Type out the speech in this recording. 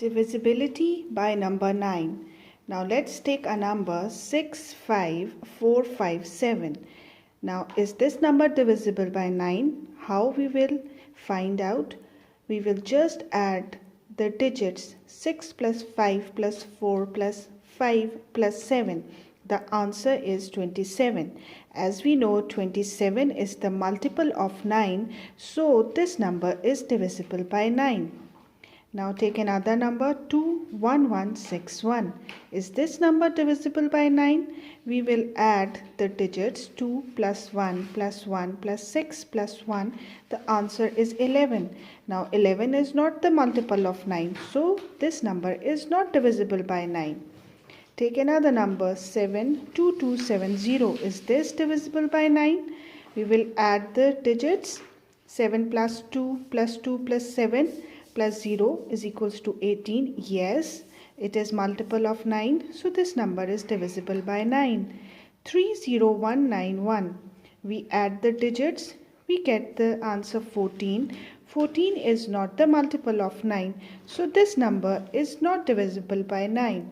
Divisibility by number 9. Now let's take a number 65457. Now is this number divisible by 9? How we will find out? We will just add the digits 6 plus 5 plus 4 plus 5 plus 7. The answer is 27. As we know, 27 is the multiple of 9, so this number is divisible by 9. Now take another number 21161. Is this number divisible by 9? We will add the digits 2 plus 1 plus 1 plus 6 plus 1. The answer is 11. Now 11 is not the multiple of 9. So this number is not divisible by 9. Take another number 72270. Is this divisible by 9? We will add the digits 7 plus 2 plus 2 plus 7 plus 0 is equals to 18. Yes, it is multiple of 9. So this number is divisible by 9. 30191. We add the digits. We get the answer 14. 14 is not the multiple of 9. So this number is not divisible by 9.